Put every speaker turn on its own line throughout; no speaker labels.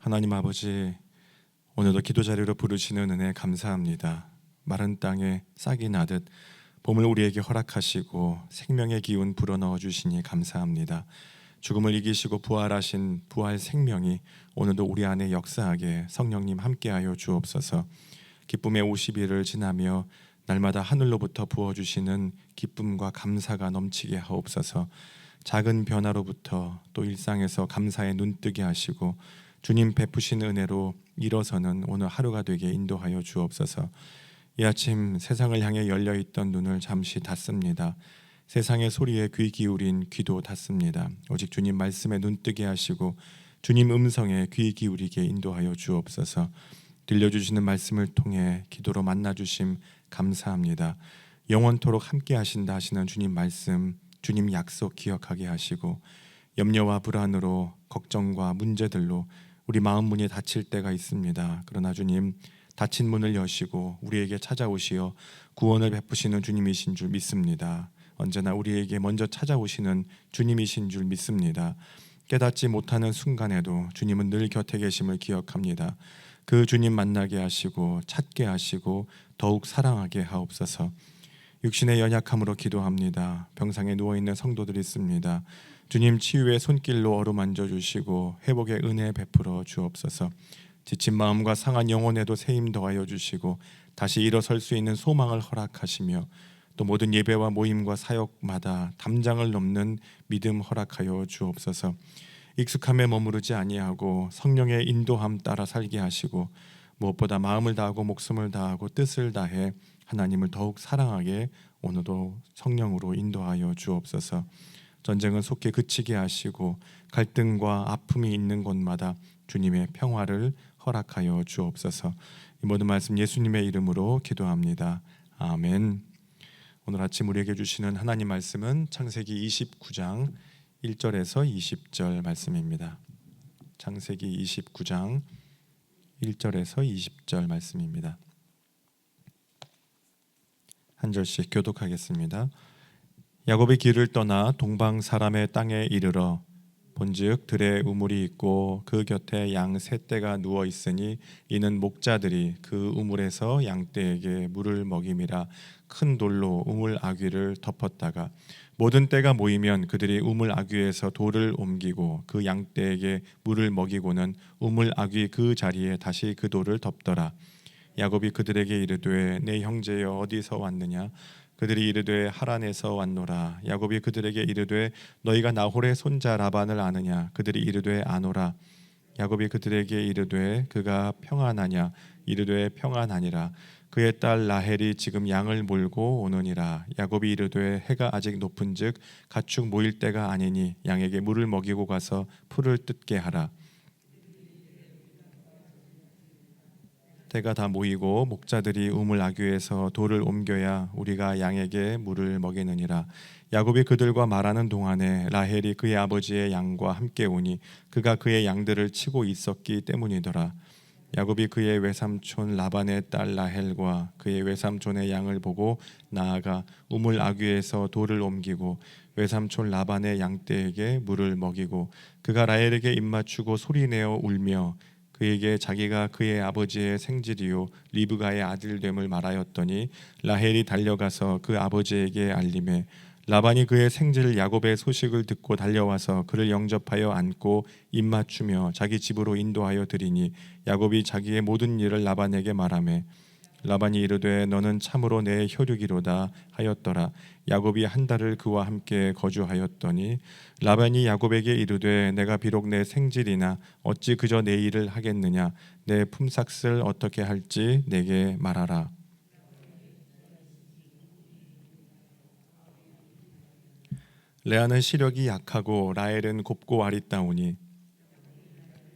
하나님 아버지, 오늘도 기도 자리로 부르시는 은혜 감사합니다. 마른 땅에 싹이 나듯 봄을 우리에게 허락하시고 생명의 기운 불어넣어 주시니 감사합니다. 죽음을 이기시고 부활하신 부활 생명이 오늘도 우리 안에 역사하게 성령님 함께하여 주옵소서. 기쁨의 50일을 지나며 날마다 하늘로부터 부어주시는 기쁨과 감사가 넘치게 하옵소서. 작은 변화로부터 또 일상에서 감사의 눈뜨게 하시고 주님 베푸신 은혜로 일어서는 오늘 하루가 되게 인도하여 주옵소서. 이 아침 세상을 향해 열려있던 눈을 잠시 닫습니다. 세상의 소리에 귀 기울인 귀도 닫습니다. 오직 주님 말씀에 눈뜨게 하시고 주님 음성에 귀 기울이게 인도하여 주옵소서. 들려주시는 말씀을 통해 기도로 만나주심 감사합니다. 영원토록 함께 하신다 하시는 주님 말씀, 주님 약속 기억하게 하시고 염려와 불안으로 걱정과 문제들로 우리 마음 문이 닫힐 때가 있습니다. 그러나 주님 닫힌 문을 여시고 우리에게 찾아오시어 구원을 베푸시는 주님이신 줄 믿습니다. 언제나 우리에게 먼저 찾아오시는 주님이신 줄 믿습니다. 깨닫지 못하는 순간에도 주님은 늘 곁에 계심을 기억합니다. 그 주님 만나게 하시고 찾게 하시고 더욱 사랑하게 하옵소서. 육신의 연약함으로 기도합니다. 병상에 누워있는 성도들이 있습니다. 주님 치유의 손길로 어루만져 주시고 회복의 은혜 베풀어 주옵소서. 지친 마음과 상한 영혼에도 새 힘 더하여 주시고 다시 일어설 수 있는 소망을 허락하시며 또 모든 예배와 모임과 사역마다 담장을 넘는 믿음 허락하여 주옵소서. 익숙함에 머무르지 아니하고 성령의 인도함 따라 살게 하시고 무엇보다 마음을 다하고 목숨을 다하고 뜻을 다해 하나님을 더욱 사랑하게 오늘도 성령으로 인도하여 주옵소서. 전쟁은 속히 그치게 하시고 갈등과 아픔이 있는 곳마다 주님의 평화를 허락하여 주옵소서. 이 모든 말씀 예수님의 이름으로 기도합니다. 아멘. 오늘 아침 우리에게 주시는 하나님 말씀은 창세기 29장 1절에서 20절 말씀입니다. 창세기 29장 1절에서 20절 말씀입니다. 한 절씩 교독하겠습니다. 야곱이 길을 떠나 동방 사람의 땅에 이르러 본즉 들에 우물이 있고 그 곁에 양 세 떼가 누워 있으니 이는 목자들이 그 우물에서 양떼에게 물을 먹임이라 큰 돌로 우물 아귀를 덮었다가 모든 떼가 모이면 그들이 우물 아귀에서 돌을 옮기고 그 양떼에게 물을 먹이고는 우물 아귀 그 자리에 다시 그 돌을 덮더라. 야곱이 그들에게 이르되 내 형제여 어디서 왔느냐? 그들이 이르되 하란에서 왔노라. 야곱이 그들에게 이르되 너희가 나홀의 손자 라반을 아느냐? 그들이 이르되 아노라. 야곱이 그들에게 이르되 그가 평안하냐? 이르되 평안하니라. 그의 딸 라헬이 지금 양을 몰고 오느니라. 야곱이 이르되 해가 아직 높은즉 가축 모일 때가 아니니 양에게 물을 먹이고 가서 풀을 뜯게 하라. 때가 다 모이고 목자들이 우물 아귀에서 돌을 옮겨야 우리가 양에게 물을 먹이느니라. 야곱이 그들과 말하는 동안에 라헬이 그의 아버지의 양과 함께 오니 그가 그의 양들을 치고 있었기 때문이더라. 야곱이 그의 외삼촌 라반의 딸 라헬과 그의 외삼촌의 양을 보고 나아가 우물 아귀에서 돌을 옮기고 외삼촌 라반의 양떼에게 물을 먹이고 그가 라헬에게 입맞추고 소리내어 울며 그에게 자기가 그의 아버지의 생질이요 리브가의 아들됨을 말하였더니 라헬이 달려가서 그 아버지에게 알림해 라반이 그의 생질 야곱의 소식을 듣고 달려와서 그를 영접하여 안고 입맞추며 자기 집으로 인도하여 드리니 야곱이 자기의 모든 일을 라반에게 말하매 라반이 이르되 너는 참으로 내 혈육이로다 하였더라. 야곱이 한 달을 그와 함께 거주하였더니 라반이 야곱에게 이르되 내가 비록 내 생질이나 어찌 그저 내 일을 하겠느냐? 내 품삯을 어떻게 할지 내게 말하라. 레아는 시력이 약하고 라헬은 곱고 아리따우니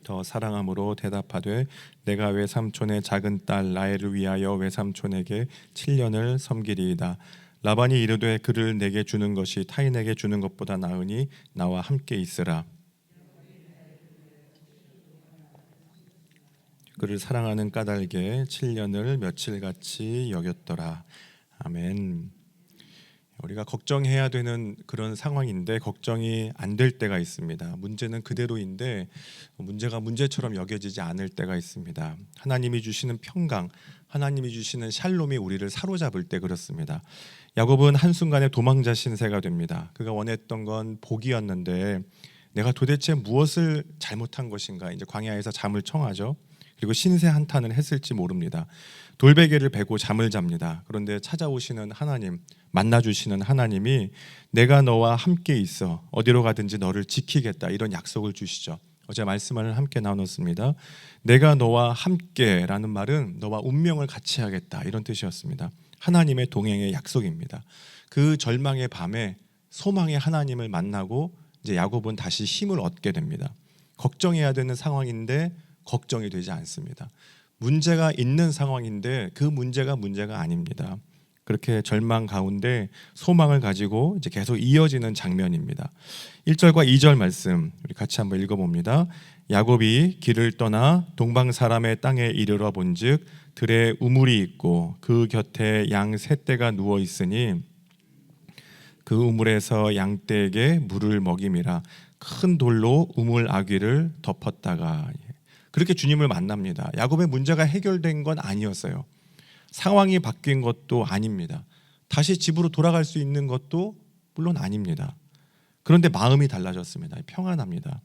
더 사랑함으로 대답하되 내가 외삼촌의 작은 딸 라헬을 위하여 외삼촌에게 7년을 섬기리이다. 라반이 이르되 그를 내게 주는 것이 타인에게 주는 것보다 나으니 나와 함께 있으라. 그를 사랑하는 까닭에 7년을 며칠같이 여겼더라. 아멘. 우리가 걱정해야 되는 그런 상황인데 걱정이 안 될 때가 있습니다. 문제는 그대로인데 문제가 문제처럼 여겨지지 않을 때가 있습니다. 하나님이 주시는 평강, 하나님이 주시는 샬롬이 우리를 사로잡을 때 그렇습니다. 야곱은 한순간에 도망자 신세가 됩니다. 그가 원했던 건 복이었는데 내가 도대체 무엇을 잘못한 것인가, 이제 광야에서 잠을 청하죠. 그리고 신세 한탄을 했을지 모릅니다. 돌베개를 베고 잠을 잡니다. 그런데 찾아오시는 하나님, 만나주시는 하나님이 내가 너와 함께 있어 어디로 가든지 너를 지키겠다, 이런 약속을 주시죠. 어제 말씀을 함께 나눴습니다. 내가 너와 함께라는 말은 너와 운명을 같이 하겠다, 이런 뜻이었습니다. 하나님의 동행의 약속입니다. 그 절망의 밤에 소망의 하나님을 만나고 이제 야곱은 다시 힘을 얻게 됩니다. 걱정해야 되는 상황인데 걱정이 되지 않습니다. 문제가 있는 상황인데 그 문제가 아닙니다. 그렇게 절망 가운데 소망을 가지고 이제 계속 이어지는 장면입니다. 1절과 2절 말씀 우리 같이 한번 읽어봅니다. 야곱이 길을 떠나 동방 사람의 땅에 이르러 본즉 들에 우물이 있고 그 곁에 양 세 떼가 누워 있으니 그 우물에서 양떼에게 물을 먹임이라. 큰 돌로 우물 아귀를 덮었다가. 그렇게 주님을 만납니다. 야곱의 문제가 해결된 건 아니었어요. 상황이 바뀐 것도 아닙니다. 다시 집으로 돌아갈 수 있는 것도 물론 아닙니다. 그런데 마음이 달라졌습니다. 평안합니다.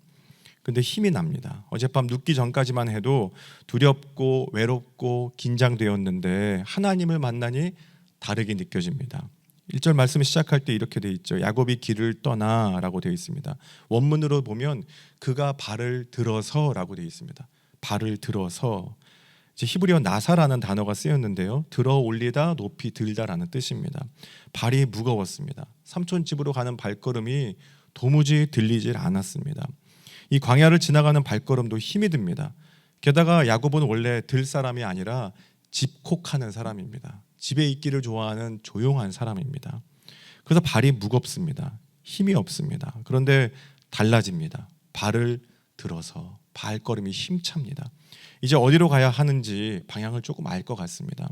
근데 힘이 납니다. 어젯밤 눕기 전까지만 해도 두렵고 외롭고 긴장되었는데 하나님을 만나니 다르게 느껴집니다. 1절 말씀 시작할 때 이렇게 돼 있죠. 야곱이 길을 떠나라고 되어 있습니다. 원문으로 보면 그가 발을 들어서라고 되어 있습니다. 발을 들어서. 이제 히브리어 나사라는 단어가 쓰였는데요. 들어 올리다, 높이 들다라는 뜻입니다. 발이 무거웠습니다. 삼촌 집으로 가는 발걸음이 도무지 들리질 않았습니다. 이 광야를 지나가는 발걸음도 힘이 듭니다. 게다가 야곱은 원래 들 사람이 아니라 집콕하는 사람입니다. 집에 있기를 좋아하는 조용한 사람입니다. 그래서 발이 무겁습니다. 힘이 없습니다. 그런데 달라집니다. 발을 들어서 발걸음이 힘찹니다. 이제 어디로 가야 하는지 방향을 조금 알 것 같습니다.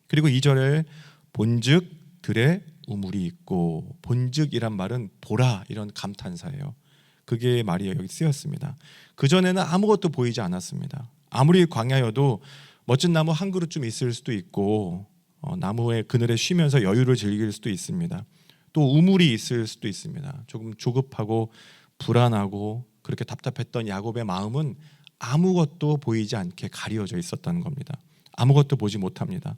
그리고 2절에 본즉 들에 우물이 있고, 본즉이란 말은 보라, 이런 감탄사예요. 그게 말이 여기 쓰였습니다. 그전에는 아무것도 보이지 않았습니다. 아무리 광야여도 멋진 나무 한 그루 좀 있을 수도 있고 나무의 그늘에 쉬면서 여유를 즐길 수도 있습니다. 또 우물이 있을 수도 있습니다. 조금 조급하고 불안하고 그렇게 답답했던 야곱의 마음은 아무것도 보이지 않게 가려져 있었다는 겁니다. 아무것도 보지 못합니다.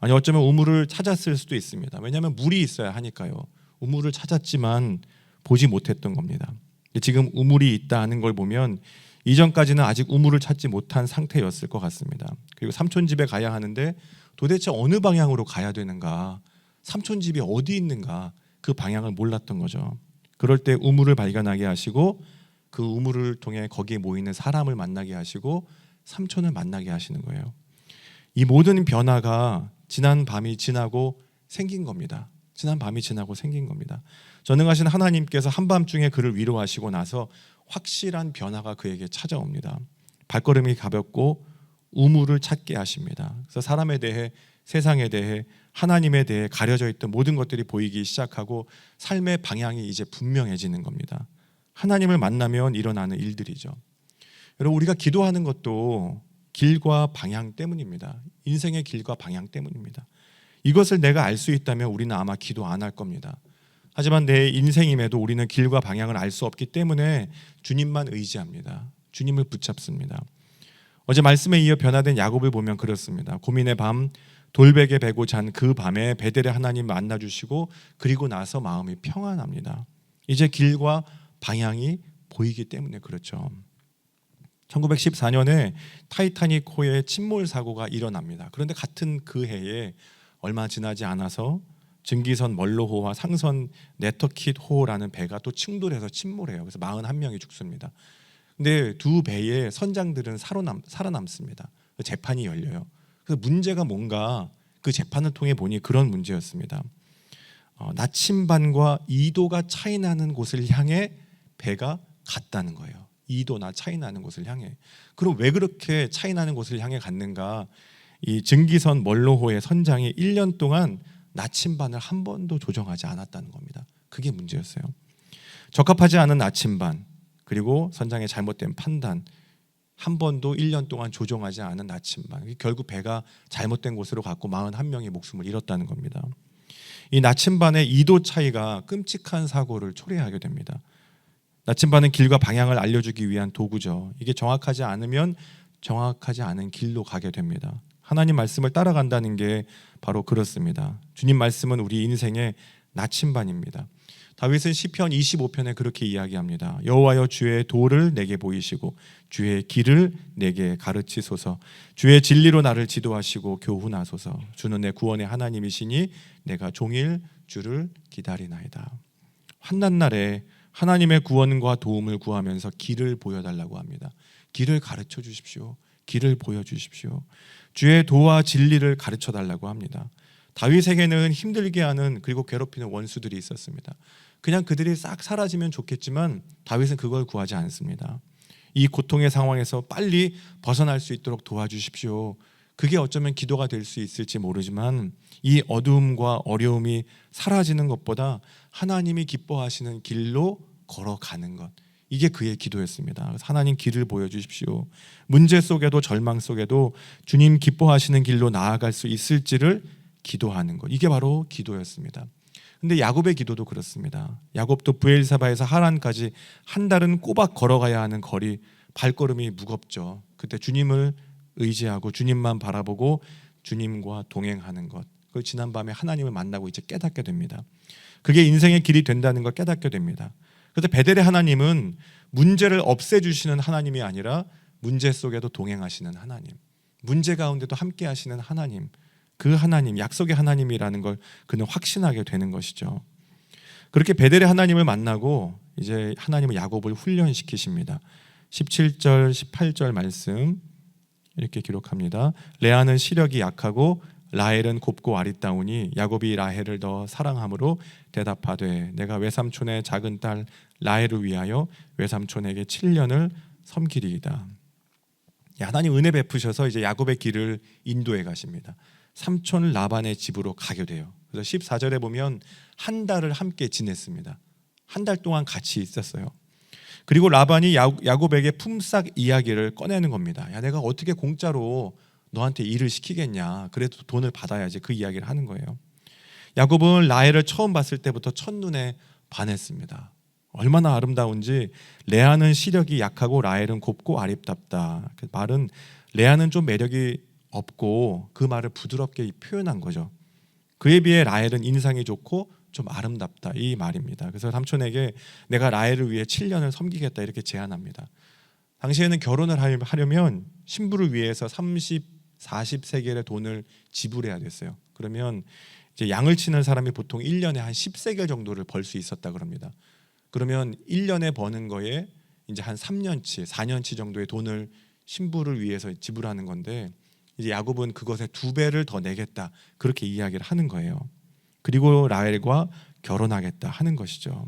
아니 어쩌면 우물을 찾았을 수도 있습니다. 왜냐하면 물이 있어야 하니까요. 우물을 찾았지만 보지 못했던 겁니다. 지금 우물이 있다 하는 걸 보면 이전까지는 아직 우물을 찾지 못한 상태였을 것 같습니다. 그리고 삼촌 집에 가야 하는데 도대체 어느 방향으로 가야 되는가, 삼촌 집이 어디 있는가, 그 방향을 몰랐던 거죠. 그럴 때 우물을 발견하게 하시고 그 우물을 통해 거기에 모이는 사람을 만나게 하시고 삼촌을 만나게 하시는 거예요. 이 모든 변화가 지난 밤이 지나고 생긴 겁니다. 지난 밤이 지나고 생긴 겁니다. 전능하신 하나님께서 한밤중에 그를 위로하시고 나서 확실한 변화가 그에게 찾아옵니다. 발걸음이 가볍고 우물을 찾게 하십니다. 그래서 사람에 대해, 세상에 대해, 하나님에 대해 가려져 있던 모든 것들이 보이기 시작하고 삶의 방향이 이제 분명해지는 겁니다. 하나님을 만나면 일어나는 일들이죠. 여러분, 우리가 기도하는 것도 길과 방향 때문입니다. 인생의 길과 방향 때문입니다. 이것을 내가 알 수 있다면 우리는 아마 기도 안 할 겁니다. 하지만 내 인생임에도 우리는 길과 방향을 알 수 없기 때문에 주님만 의지합니다. 주님을 붙잡습니다. 어제 말씀에 이어 변화된 야곱을 보면 그렇습니다. 고민의 밤 돌베개 베고 잔 그 밤에 베델의 하나님 만나주시고 그리고 나서 마음이 평안합니다. 이제 길과 방향이 보이기 때문에 그렇죠. 1914년에 타이타닉호에 침몰 사고가 일어납니다. 그런데 같은 그 해에 얼마 지나지 않아서 증기선 멀로호와 상선 네터킷호라는 배가 또 충돌해서 침몰해요. 그래서 41명이 죽습니다. 근데 두 배의 선장들은 살아남습니다. 재판이 열려요. 그래서 문제가 뭔가 그 재판을 통해 보니 그런 문제였습니다. 나침반과 2도가 차이 나는 곳을 향해 배가 갔다는 거예요. 2도나 차이 나는 곳을 향해. 그럼 왜 그렇게 차이 나는 곳을 향해 갔는가? 이 증기선 멀로호의 선장이 1년 동안 나침반을 한 번도 조정하지 않았다는 겁니다. 그게 문제였어요. 적합하지 않은 나침반, 그리고 선장의 잘못된 판단, 한 번도 1년 동안 조정하지 않은 나침반, 결국 배가 잘못된 곳으로 갔고 41명이 목숨을 잃었다는 겁니다. 이 나침반의 2도 차이가 끔찍한 사고를 초래하게 됩니다. 나침반은 길과 방향을 알려주기 위한 도구죠. 이게 정확하지 않으면 정확하지 않은 길로 가게 됩니다. 하나님 말씀을 따라간다는 게 바로 그렇습니다. 주님 말씀은 우리 인생의 나침반입니다. 다윗은 시편 25편에 그렇게 이야기합니다. 여호와여, 주의 도를 내게 보이시고 주의 길을 내게 가르치소서. 주의 진리로 나를 지도하시고 교훈하소서. 주는 내 구원의 하나님이시니 내가 종일 주를 기다리나이다. 환난 날에 하나님의 구원과 도움을 구하면서 길을 보여달라고 합니다. 길을 가르쳐 주십시오. 길을 보여주십시오. 주의 도와 진리를 가르쳐 달라고 합니다. 다윗에게는 힘들게 하는 그리고 괴롭히는 원수들이 있었습니다. 그냥 그들이 싹 사라지면 좋겠지만 다윗은 그걸 구하지 않습니다. 이 고통의 상황에서 빨리 벗어날 수 있도록 도와주십시오. 그게 어쩌면 기도가 될 수 있을지 모르지만 이 어두움과 어려움이 사라지는 것보다 하나님이 기뻐하시는 길로 걸어가는 것, 이게 그의 기도였습니다. 그래서 하나님 길을 보여주십시오. 문제 속에도 절망 속에도 주님 기뻐하시는 길로 나아갈 수 있을지를 기도하는 것, 이게 바로 기도였습니다. 근데 야곱의 기도도 그렇습니다. 야곱도 브엘사바에서 하란까지 한 달은 꼬박 걸어가야 하는 거리, 발걸음이 무겁죠. 그때 주님을 의지하고 주님만 바라보고 주님과 동행하는 것, 그걸 지난밤에 하나님을 만나고 이제 깨닫게 됩니다. 그게 인생의 길이 된다는 걸 깨닫게 됩니다. 그래서 베델의 하나님은 문제를 없애주시는 하나님이 아니라 문제 속에도 동행하시는 하나님, 문제 가운데도 함께 하시는 하나님, 그 하나님, 약속의 하나님이라는 걸 그는 확신하게 되는 것이죠. 그렇게 베델의 하나님을 만나고 이제 하나님은 야곱을 훈련시키십니다. 17절 18절 말씀 이렇게 기록합니다. 레아는 시력이 약하고 라헬은 곱고 아리따우니 야곱이 라헬을 더 사랑함으로 대답하되 내가 외삼촌의 작은 딸 라헬을 위하여 외삼촌에게 7년을 섬기리이다. 하나님 은혜 베푸셔서 이제 야곱의 길을 인도해 가십니다. 삼촌 라반의 집으로 가게 돼요. 그래서 14절에 보면 한 달을 함께 지냈습니다. 한 달 동안 같이 있었어요. 그리고 라반이 야곱에게 품삯 이야기를 꺼내는 겁니다. 야, 내가 어떻게 공짜로 너한테 일을 시키겠냐, 그래도 돈을 받아야지, 그 이야기를 하는 거예요. 야곱은 라헬을 처음 봤을 때부터 첫눈에 반했습니다. 얼마나 아름다운지. 레아는 시력이 약하고 라헬은 곱고 아름답다. 그 말은 레아는 좀 매력이 없고 그 말을 부드럽게 표현한 거죠. 그에 비해 라헬은 인상이 좋고 좀 아름답다, 이 말입니다. 그래서 삼촌에게 내가 라헬을 위해 7년을 섬기겠다 이렇게 제안합니다. 당시에는 결혼을 하려면 신부를 위해서 40세겔의 돈을 지불해야 됐어요. 그러면 이제 양을 치는 사람이 보통 1년에 한 10세겔 정도를 벌 수 있었다 그럽니다. 그러면 1년에 버는 거에 이제 한 3년치, 4년치 정도의 돈을 신부를 위해서 지불하는 건데, 이제 야곱은 그것의 2배를 더 내겠다, 그렇게 이야기를 하는 거예요. 그리고 라헬과 결혼하겠다 하는 것이죠.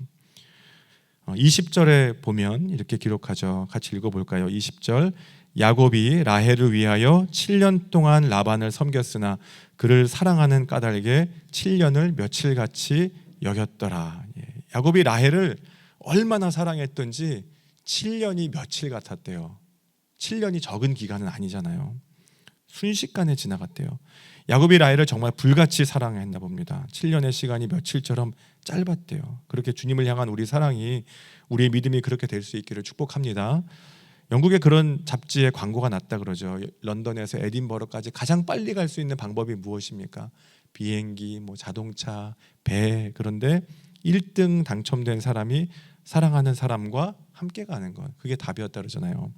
20절에 보면 이렇게 기록하죠. 같이 읽어볼까요? 20절. 야곱이 라헬을 위하여 7년 동안 라반을 섬겼으나 그를 사랑하는 까닭에 7년을 며칠같이 여겼더라. 야곱이 라헬을 얼마나 사랑했던지 7년이 며칠 같았대요. 7년이 적은 기간은 아니잖아요. 순식간에 지나갔대요. 야곱이 라헬을 정말 불같이 사랑했나 봅니다. 7년의 시간이 며칠처럼 짧았대요. 그렇게 주님을 향한 우리 사랑이, 우리의 믿음이 그렇게 될 수 있기를 축복합니다. 영국에 그런 잡지에 광고가 났다 그러죠. 런던에서 에딘버러까지 가장 빨리 갈 수 있는 방법이 무엇입니까? 비행기, 자동차, 배. 그런데 1등 당첨된 사람이 사랑하는 사람과 함께 가는 것, 그게 답이었다 그러잖아요.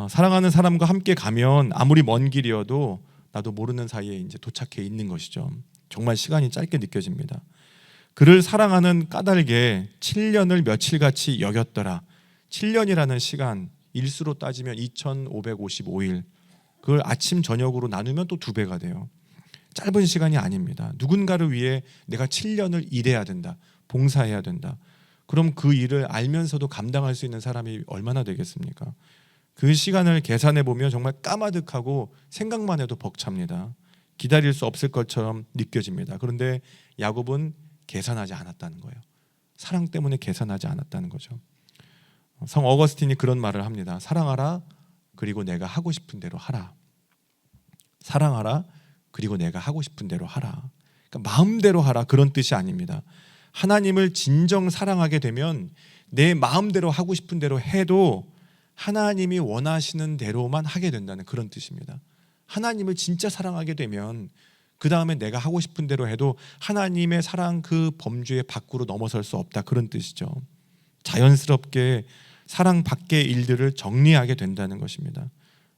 사랑하는 사람과 함께 가면 아무리 먼 길이어도 나도 모르는 사이에 이제 도착해 있는 것이죠. 정말 시간이 짧게 느껴집니다. 그를 사랑하는 까닭에 7년을 며칠같이 여겼더라. 7년이라는 시간, 일수로 따지면 2555일, 그걸 아침 저녁으로 나누면 또 2배가 돼요. 짧은 시간이 아닙니다. 누군가를 위해 내가 7년을 일해야 된다, 봉사해야 된다. 그럼 그 일을 알면서도 감당할 수 있는 사람이 얼마나 되겠습니까? 그 시간을 계산해 보면 정말 까마득하고 생각만 해도 벅찹니다. 기다릴 수 없을 것처럼 느껴집니다. 그런데 야곱은 계산하지 않았다는 거예요. 사랑 때문에 계산하지 않았다는 거죠. 성 어거스틴이 그런 말을 합니다. 사랑하라, 그리고 내가 하고 싶은 대로 하라. 사랑하라, 그리고 내가 하고 싶은 대로 하라. 그러니까 마음대로 하라, 그런 뜻이 아닙니다. 하나님을 진정 사랑하게 되면 내 마음대로 하고 싶은 대로 해도 하나님이 원하시는 대로만 하게 된다는 그런 뜻입니다. 하나님을 진짜 사랑하게 되면 그 다음에 내가 하고 싶은 대로 해도 하나님의 사랑 그 범주의 밖으로 넘어설 수 없다, 그런 뜻이죠. 자연스럽게 사랑 밖의 일들을 정리하게 된다는 것입니다.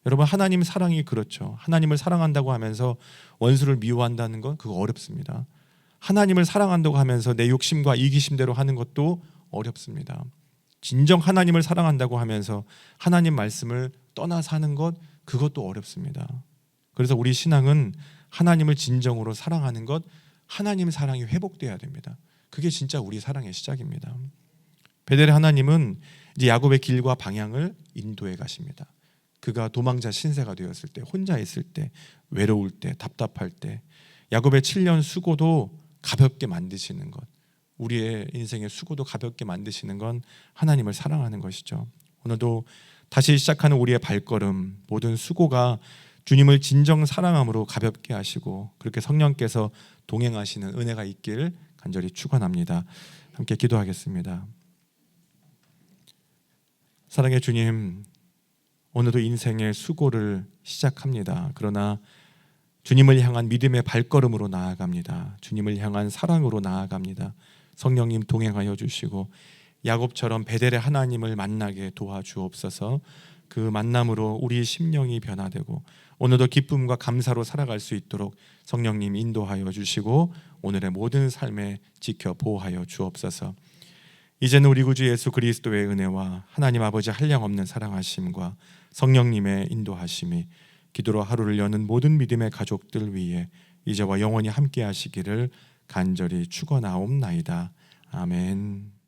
여러분, 하나님 사랑이 그렇죠. 하나님을 사랑한다고 하면서 원수를 미워한다는 건 그거 어렵습니다. 하나님을 사랑한다고 하면서 내 욕심과 이기심대로 하는 것도 어렵습니다. 진정 하나님을 사랑한다고 하면서 하나님 말씀을 떠나 사는 것, 그것도 어렵습니다. 그래서 우리 신앙은 하나님을 진정으로 사랑하는 것, 하나님 사랑이 회복돼야 됩니다. 그게 진짜 우리 사랑의 시작입니다. 베델의 하나님은 이제 야곱의 길과 방향을 인도해 가십니다. 그가 도망자 신세가 되었을 때, 혼자 있을 때, 외로울 때, 답답할 때 야곱의 7년 수고도 가볍게 만드시는 것, 우리의 인생의 수고도 가볍게 만드시는 건 하나님을 사랑하는 것이죠. 오늘도 다시 시작하는 우리의 발걸음, 모든 수고가 주님을 진정 사랑함으로 가볍게 하시고 그렇게 성령께서 동행하시는 은혜가 있길 간절히 축원합니다. 함께 기도하겠습니다. 사랑의 주님, 오늘도 인생의 수고를 시작합니다. 그러나 주님을 향한 믿음의 발걸음으로 나아갑니다. 주님을 향한 사랑으로 나아갑니다. 성령님 동행하여 주시고 야곱처럼 베델의 하나님을 만나게 도와주옵소서. 그 만남으로 우리 심령이 변화되고 오늘도 기쁨과 감사로 살아갈 수 있도록 성령님 인도하여 주시고 오늘의 모든 삶에 지켜 보호하여 주옵소서. 이제는 우리 구주 예수 그리스도의 은혜와 하나님 아버지 한량없는 사랑하심과 성령님의 인도하심이 기도로 하루를 여는 모든 믿음의 가족들 위에 이제와 영원히 함께 하시기를 간절히 축원하옵나이다. 아멘.